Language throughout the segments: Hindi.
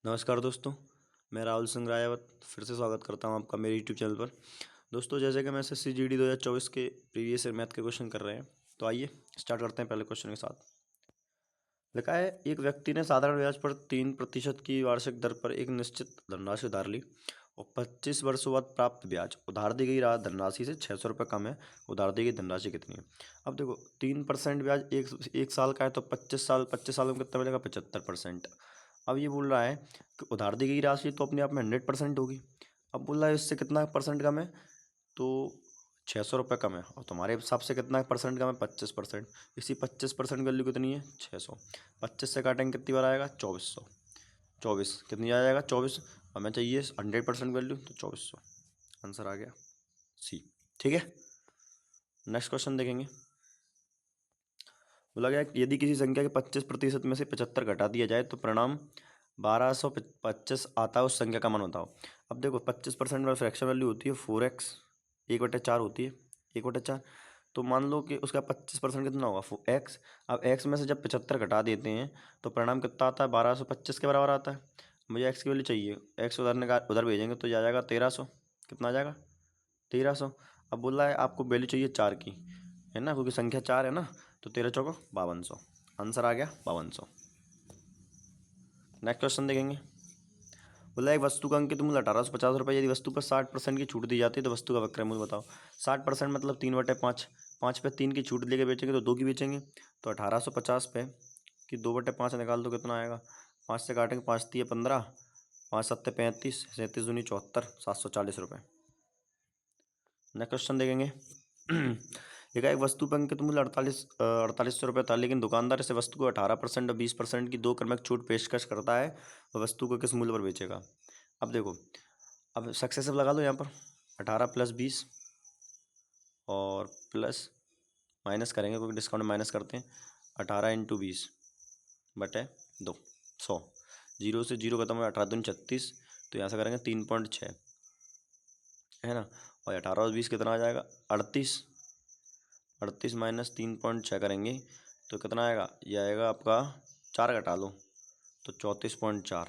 नमस्कार दोस्तों, मैं राहुल सिंह रायावत फिर से स्वागत करता हूं आपका मेरे यूट्यूब चैनल पर। दोस्तों, जैसे कि हम एसएससी जीडी 2024 के प्रीवियस ईयर मैथ के क्वेश्चन कर रहे हैं, तो आइए स्टार्ट करते हैं पहले क्वेश्चन के साथ। लिखा है, एक व्यक्ति ने साधारण ब्याज पर 3% की वार्षिक दर पर एक निश्चित धनराशि उधार ली और 25 वर्षों बाद प्राप्त ब्याज उधार दी गई धनराशि से 600 रुपये कम है। उधार दी गई धनराशि कितनी है? अब देखो, 3% ब्याज एक साल का है, तो 25 सालों में कितना मिलेगा? 75%। अब ये बोल रहा है कि उधार दी गई राशि तो अपने आप में 100% होगी। अब बोल रहा है इससे कितना परसेंट कम है, तो 600 रुपये कम है, और तुम्हारे हिसाब से कितना परसेंट कम है? 25%। इसी 25% वैल्यू कितनी है? 600। 25 से काटेंगे कितनी बार आएगा? 2400। 24 कितनी आ जाएगा? 24। हमें चाहिए 100% वैल्यू, तो 2400 आंसर आ गया सी। ठीक है, नेक्स्ट क्वेश्चन देखेंगे। बोला गया यदि किसी संख्या के 25% में से 75 घटा दिया जाए तो परिणाम 1225 आता है, उस संख्या का मान बताओ। अब देखो, 25% में फ्रैक्शन वैल्यू होती है 4x, 1/4 होती है, 1/4। तो मान लो कि उसका 25% कितना होगा? x। अब x में से जब 75 घटा देते हैं तो परिणाम कितना आता है? 1225 के बराबर आता है। मुझे x की वैल्यू चाहिए, x उधर भेजेंगे तो आ जाएगा 1300। कितना आ जाएगा? 1300। अब बोल रहा है आपको वैल्यू चाहिए 4 की, है ना, क्योंकि संख्या 4 है ना, तो 13 चौको 5200, आंसर आ गया 5200। नेक्स्ट क्वेश्चन देखेंगे। बोला एक वस्तु का अंकित मूल्य 1850 रुपये, यदि वस्तु पर 60% की छूट दी जाती है तो वस्तु का विक्रय मूल्य बताओ। 60% मतलब 3/5, 5 पे 3 की छूट लेके बेचेंगे तो 2 की बेचेंगे, तो 1850 पे कि 2/5 निकाल दो, कितना आएगा? 5 से काटेंगे, 5 3 15, 5 7 35, 37 दूनी 74, 740 रुपये। नेक्स्ट क्वेश्चन देखेंगे। एक वस्तु पर अंकित मूल्य 4800 रुपये था, लेकिन दुकानदार इसे वस्तु को 18% और 20% की 2 क्रमिक छूट पेशकश करता है, वह वस्तु को किस मूल्य पर बेचेगा? अब देखो, अब सक्सेसिव लगा लो यहाँ पर। 18 + 20 और प्लस माइनस करेंगे, क्योंकि डिस्काउंट माइनस करते हैं। 18 × 20/2, 100। जीरो से जीरो खत्म हो, 18 दूनी 36, तो यहाँ से करेंगे 3.6, है ना। और 18 और 20 कितना आ जाएगा? 38। 38 - 3.6 करेंगे तो कितना आएगा? ये आएगा आपका, 4 घटा लो तो 34.4।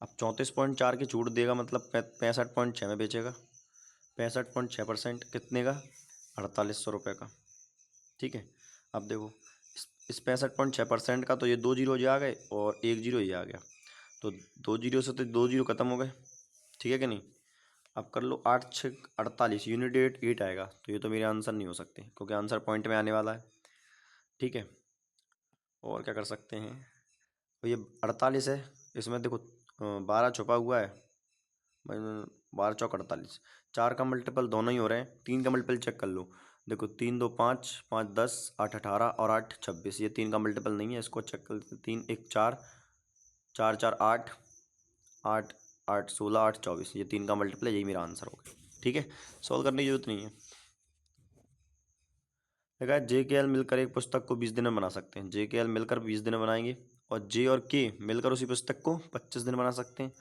अब 34.4 की छूट देगा, मतलब 65.6 में बेचेगा। 65.6% कितने का? 4800 रुपये का। ठीक है, अब देखो, इस 65.6% का तो ये 2 जीरो ये आ गए और 1 जीरो ये आ गया, तो 2 जीरो से तो 2 जीरो खत्म हो गए। ठीक है कि नहीं? अब कर लो 8 6 48, यूनिट 8 आएगा, तो ये तो मेरे आंसर नहीं हो सकते, क्योंकि आंसर पॉइंट में आने वाला है। ठीक है, और क्या कर सकते हैं? तो ये 48 है, इसमें देखो 12 छुपा हुआ है, 12 चौक 48। 4 का मल्टीपल दोनों ही हो रहे हैं, 3 का मल्टीपल चेक कर लो। देखो 3 2 5, 5 10, 8 18 और 8 26, ये 3 का मल्टीपल नहीं है, इसको चेक कर लेते। 3 1 4, 4 4 8, 8 8 16, 8 24, ये 3 का मल्टीपल है, यही मेरा आंसर होगा। ठीक है, सॉल्व करने की जरूरत नहीं है। देखा, जे के एल मिलकर एक पुस्तक को 20 दिन में बना सकते हैं। जे के एल मिलकर 20 दिन में बनाएंगे, और जे और के मिलकर उसी पुस्तक को 25 दिन बना सकते हैं,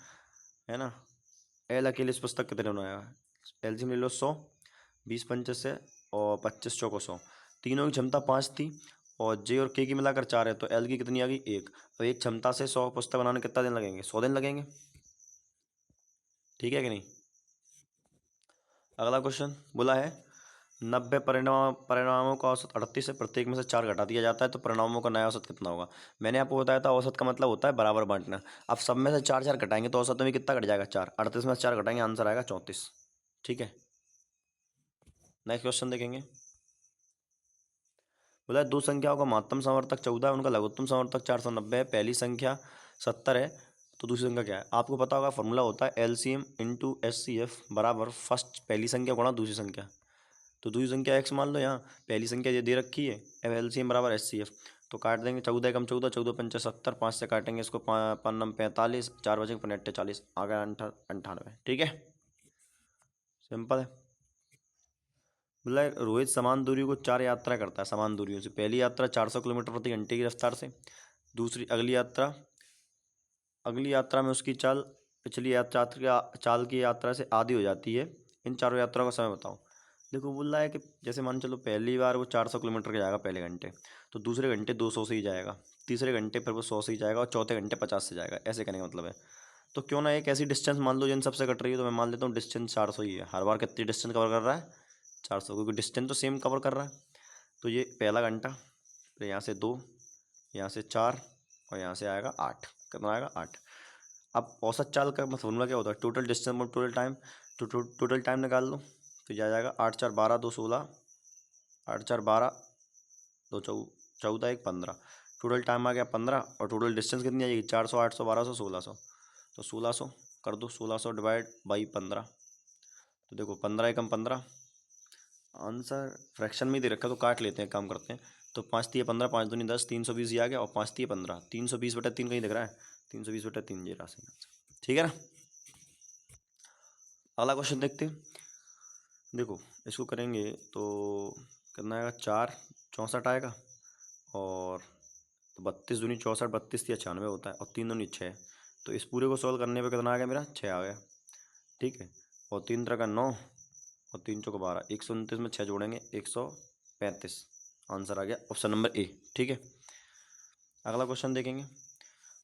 है ना। एल अकेले इस पुस्तक कितने बनाएगा? एलसीएम ले लो 100, 20 पंचे से और 25 चौको 100। तीनों की क्षमता 5 थी, और जे और के की मिलाकर 4 है, तो एल की कितनी आ गई? 1। और एक क्षमता से 100 पुस्तक बनाने कितना दिन लगेंगे? 100 दिन लगेंगे। ठीक है कि नहीं? अगला क्वेश्चन बोला है 90 परिणामों का औसत 38 है, प्रत्येक में से 4 घटा दिया जाता है, तो परिणामों का नया औसत कितना होगा? मैंने आपको बताया था औसत का मतलब होता है बराबर बांटना। अब सब में से 4 4 घटाएंगे तो औसत में कितना घट जाएगा? 4। 38 में से 4 घटाएंगे, आंसर आएगा 34। ठीक है, नेक्स्ट क्वेश्चन देखेंगे। बोला है, दो संख्याओं का महत्तम समवर्तक 14 है, उनका लघुत्तम समवर्तक 490 है। पहली संख्या 70 है, तो दूसरी संख्या क्या है? आपको पता होगा, फॉर्मूला होता है एलसीएम इंटू एचसीएफ बराबर फर्स्ट पहली संख्या गुणा दूसरी संख्या। तो दूसरी संख्या एक्स मान लो, यहाँ पहली संख्या ये दे रखी है, अब एलसीएम बराबर एचसीएफ, तो काट देंगे। 14 कम 14, 14 पंचे 70, 5 से काटेंगे इसको, 5 45, 4 बचे 5 40, आ गया 98। ठीक है, सिंपल है। बोला है, रोहित समान दूरी को 4 यात्रा करता है समान दूरियों से। पहली यात्रा 400 किलोमीटर प्रति घंटे की रफ्तार से, दूसरी अगली यात्रा में उसकी चाल पिछली चाल की यात्रा से आधी हो जाती है। इन चारों यात्राओं का समय बताओ। देखो, बोल रहा है कि जैसे मान चलो पहली बार वो 400 किलोमीटर का जाएगा पहले घंटे, तो दूसरे घंटे 200 से ही जाएगा, तीसरे घंटे फिर वो 100 से ही जाएगा और चौथे घंटे 50 से जाएगा, ऐसे करने का मतलब है। तो क्यों ना एक ऐसी डिस्टेंस मान लो जिन सबसे कट रही है, तो मैं मान लेता हूँ डिस्टेंस 400 ही है। हर बार कितनी डिस्टेंस कवर कर रहा है? 400, क्योंकि डिस्टेंस तो सेम कवर कर रहा है। तो ये पहला घंटा, फिर यहाँ से 2, यहाँ से 4 और यहाँ से आएगा 8। कितना आएगा? 8। अब औसत चाल का फॉर्मूला क्या होता है? टोटल डिस्टेंस और टोटल टाइम। तो टोटल टाइम निकाल लो, तो यह आ जाएगा 8 4 12 2 16, 8 4 12 2 14 1 15। टोटल टाइम आ गया 15 और टोटल डिस्टेंस कितनी आ जाएगी? 400 800 1200 1600। तो 1600 कर दो, 1600 डिवाइड बाई 15। तो देखो 15 एकम 15, आंसर फ्रैक्शन में ही दे रखा, तो काट लेते हैं, काम करते हैं। तो 5 3 15, 5 दूनी 10, 320 ये आ गया, और 5 3 15, 320/3 कहीं दिख रहा है? 320/3 ये राशि, ठीक है ना। अगला क्वेश्चन देखते हैं। देखो इसको करेंगे तो कितना आएगा? 4 64 आएगा, और तो 32 दूनी 64, 32 या 96 होता है, और 3 दूनी 6। तो इस पूरे को सॉल्व करने पे कितना आ गया मेरा? 6 आ गया, ठीक है। और 3 तरह का 9 और 3 चौका 12, 129 में 6 जोड़ेंगे 135। आंसर आ गया ऑप्शन नंबर ए, ठीक है। अगला क्वेश्चन देखेंगे।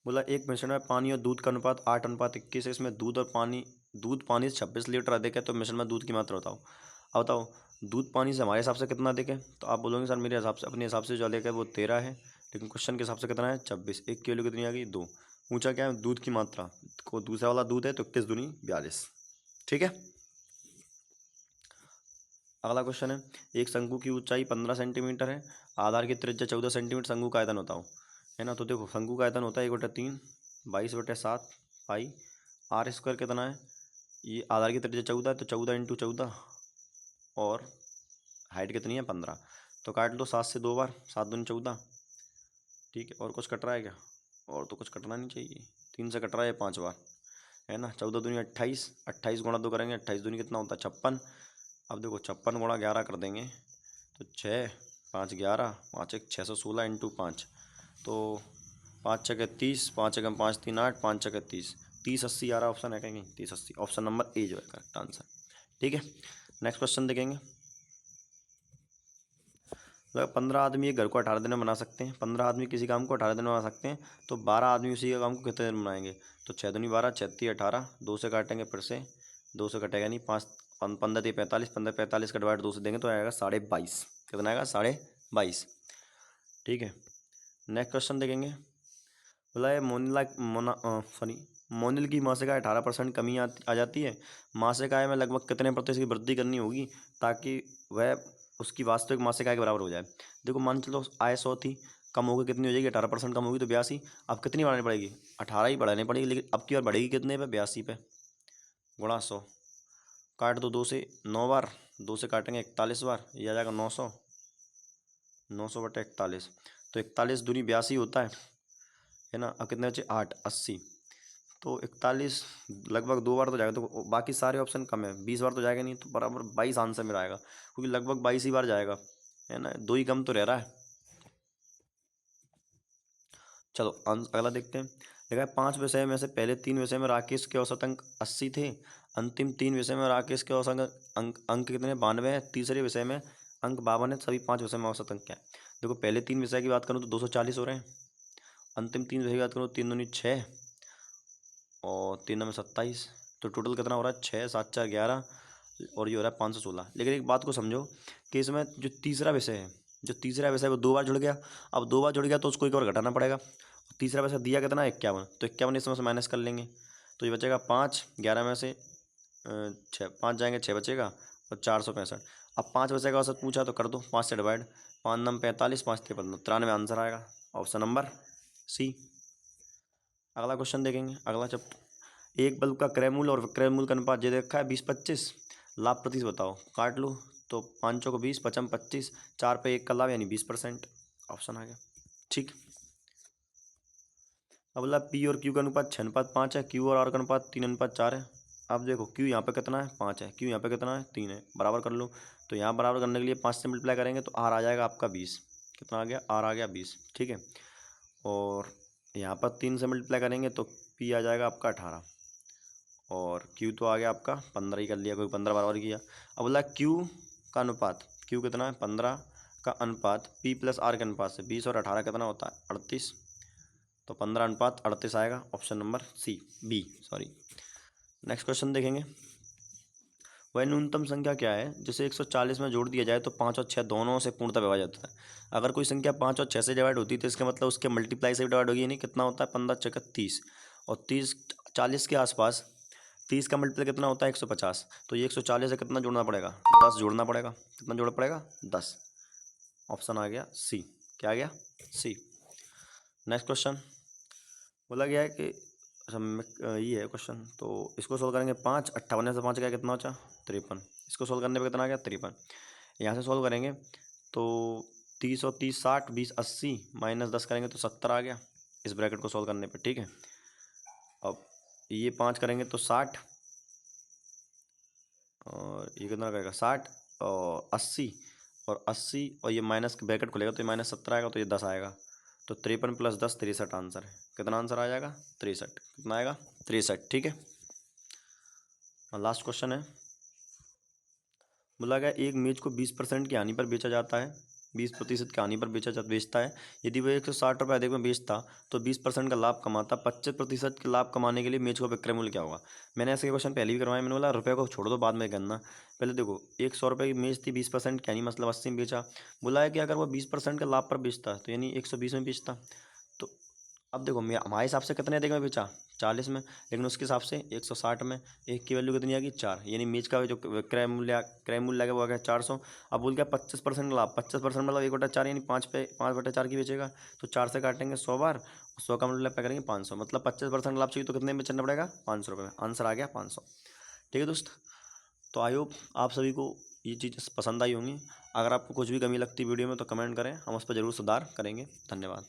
बोला एक मिश्रण में पानी और दूध का अनुपात 8:21 है। इसमें दूध पानी से 26 लीटर अधिक है, तो मिश्रण में दूध की मात्रा बताओ। अब बताओ दूध पानी से हमारे हिसाब से कितना अधिक है? तो आप बोलोगे सर मेरे हिसाब से, अपने हिसाब से जो अधिक है वो 13 है, लेकिन क्वेश्चन के हिसाब से कितना है? 26। 1 किलो कितनी आ गई? 2। पूछा क्या है? दूध की मात्रा को, दूसरा वाला दूध है तो 21 दूनी 42, ठीक है। अगला क्वेश्चन है, एक शंकु की ऊंचाई 15 सेंटीमीटर है, आधार की त्रिज्या 14 सेंटीमीटर, शंकु का आयतन बताओ, है ना। तो देखो शंकु का आयतन होता है 1/3 22/7 पाई, आर स्क्वायर कितना है? ये आधार की त्रिज्या 14 है, तो 14 × 14, और हाइट कितनी है? 15। तो काट लो 7 से 2 बार, 7 दूनी 14, ठीक है। और कुछ कट रहा है क्या? और तो कुछ कटना नहीं चाहिए। 3 से कट रहा है 5 बार, है ना। 14 दूनी 28, 28 गुणा 2 करेंगे, 28 दूनी कितना होता है? 56। अब देखो 56 गुणा 11 कर देंगे, तो 6 5 11, 5 1 616 × 5, तो 5 6 30, 5 1 5 3 8, 5 6 30, 30 80 आ रहा ऑप्शन है कहीं? 30 80, ऑप्शन नंबर ए जो है करेक्ट आंसर, ठीक है। नेक्स्ट क्वेश्चन देखेंगे। 15 आदमी एक घर को 18 दिन में बना सकते हैं। 15 आदमी किसी काम को 18 दिन में बना सकते हैं, तो 12 आदमी उसी के काम को कितने दिन में बनाएंगे? तो 6 दूनी 12, 6 3 18, 2 से काटेंगे, फिर से 2 से कटेगा नहीं, 5 15 3 45, 15 45 का डिवाइड 2 से देंगे तो आएगा 22.5। कितना आएगा? 22.5, ठीक है। नेक्स्ट क्वेश्चन देखेंगे। बोला है मोनिल की मासिक आय 18% कमी आ जाती है। मासिक आय में लगभग कितने प्रतिशत की वृद्धि करनी होगी ताकि वह उसकी वास्तविक मासिक आय के बराबर हो जाए? देखो मान चलो आय 100 थी, कम होगी कितनी हो जाएगी? 18% कम होगी तो 82। अब कितनी बढ़ानी पड़ेगी? 18 ही बढ़ानी पड़ेगी, लेकिन अब की बार बढ़ेगी कितने पे? 82 पे, गुणा 100। काट दो 2 से 9 बार, 2 से काटेंगे 41 बार, ये आ जाएगा 900, 900/41। तो 41 दूनी 82 होता है ना। अब कितने बचे? 8 80। तो 41 लगभग 2 बार तो जाएगा, तो बाकी सारे ऑप्शन कम है, 20 बार तो जाएगा नहीं, तो बराबर 22 आंसर मेरा आएगा, क्योंकि लगभग 22 ही बार जाएगा, है ना। 2 ही कम तो रह रहा है। चलो अगला देखते हैं। देखा है 5 विषय में से पहले 3 विषय में राकेश के औसत अंक 80 थे, अंतिम 3 विषय में राकेश के औसत अंक कितने? 92 है, तीसरे विषय में अंक 52 है, सभी 5 विषय में औसत अंक क्या है? देखो पहले 3 विषय की बात करूँ तो 240 हो रहे हैं, अंतिम 3 विषय की बात करूँ 3 दूनी 6 और 3 में 27, तो टोटल कितना हो रहा है? 6 7 4 11, और ये हो रहा है 516। लेकिन एक बात को समझो कि इसमें जो तीसरा विषय है, वो 2 बार जुड़ गया। अब 2 बार जुड़ गया तो उसको एक और घटाना पड़ेगा। तीसरा विषय दिया कितना? 51, तो 51 इसमें से माइनस कर लेंगे, तो ये बचेगा 5, 11 में से 6, 5 जाएंगे 6 बचेगा, और 465। अब 5 विषय का औसत पूछा तो कर दो 5 से डिवाइड, 5 9 45, 5 3 15, 93 आंसर आएगा, ऑप्शन नंबर सी। अगला क्वेश्चन देखेंगे, अगला चैप्टर। एक बल्ब का क्रय मूल्य और विक्रय मूल्य का अनुपात ये देखा है 20-25, लाभ प्रतिशत बताओ। काट लो, तो 5 को 20, 55 25, 4 पे 1 का लाभ यानी 20%, ऑप्शन आ गया, ठीक। अब बोला पी और क्यू का अनुपात 6:5 है, क्यू और आर का अनुपात 3:4 है। अब देखो क्यू यहाँ पे कितना है? 5 है, क्यू यहाँ पे कितना है? 3 है, बराबर कर लो। तो यहाँ बराबर करने के लिए 5 से मल्टीप्लाई करेंगे तो आर आ जाएगा आपका 20। कितना आ गया? आर आ गया 20, ठीक है। और यहाँ पर 3 से मल्टीप्लाई करेंगे तो पी आ जाएगा आपका 18, और क्यू तो आ गया आपका 15 ही कर लिया, कोई 15 बराबर किया। अब बोला क्यू का अनुपात, क्यू कितना है? 15 का अनुपात पी प्लस आर के अनुपात से 20 और 18 कितना होता है? 38। तो 15:38 आएगा, option number B sorry. Next question देखेंगे। वह न्यूनतम संख्या क्या है जिसे 140 में जोड़ दिया जाए तो 5 और 6 दोनों से पूर्णतः विभाजित होता है। अगर कोई संख्या 5 और 6 से डिवाइड होती है तो इसका मतलब उसके मल्टीप्लाई से भी डिवाइड होगी, नहीं कितना होता है 15 6 30, और 30 40 के आसपास 30 का मल्टीप्लाई कितना होता है 150। तो ये 140 से कितना जोड़ना पड़ेगा 10 जोड़ना पड़ेगा। कितना जोड़ना पड़ेगा 10। ऑप्शन आ गया सी। क्या आ गया सी। नेक्स्ट क्वेश्चन बोला गया है कि ये है क्वेश्चन, तो इसको सोल्व करेंगे। 5 58 से 5 गया कितना बचा 53। इसको सोल्व करने पे कितना आ गया 53। यहाँ से सोल्व करेंगे तो 30 और 30 60 20 80 -10 करेंगे तो 70 आ गया इस ब्रैकेट को सोल्व करने पे। ठीक है, अब ये 5 करेंगे तो 60, और ये कितना करेगा 60 और 80, और 80 और ये माइनस ब्रैकेट खुलेगा तो ये -70 आएगा, तो ये 10 आएगा। तो 53 + 10 63 आंसर है। कितना आंसर आ जाएगा 63। कितना आएगा 63। ठीक है, और लास्ट क्वेश्चन है। बोला गया एक मेज को 20% की हानि पर बेचा जाता है, 20% की हानि पर बेचता है। यदि वह 160 रुपये अधिक में बेचता तो 20% का लाभ कमाता, 25% के लाभ कमाने के लिए मेज का विक्रय मूल्य क्या होगा। मैंने ऐसे क्वेश्चन पहले भी करवाया, मैंने बोला रुपये को छोड़ दो बाद में करना। पहले देखो 100 रुपये की मेज थी, 20% की हानि मतलब 80 में बेचा। बोला है कि अगर वो 20% के लाभ पर बेचता तो यानी 120 में बेचता। तो अब देखो मैं हमारे हिसाब से कितने अधिक में बेचा 40 में, लेकिन उसके हिसाब से 160 में। एक की वैल्यू कितनी आ गई 4, यानी मेज का जो क्रय मूल्य है वो आ गया 400। अब बोल गया 25% लाभ, 25% मतलब 1/4 यानी 5/4 की बेचेगा। तो 4 से काटेंगे 100 बार, 100 का मल्टीप्लाई करेंगे 500, मतलब 25% लाभ चाहिए तो कितने में बेचना पड़ेगा 500 रुपये में। आंसर आ गया 500। ठीक है दोस्त, तो आई होप आप सभी को ये चीज़ पसंद आई होंगी। अगर आपको कुछ भी कमी लगती वीडियो में तो कमेंट करें, हम उस पर ज़रूर सुधार करेंगे। धन्यवाद।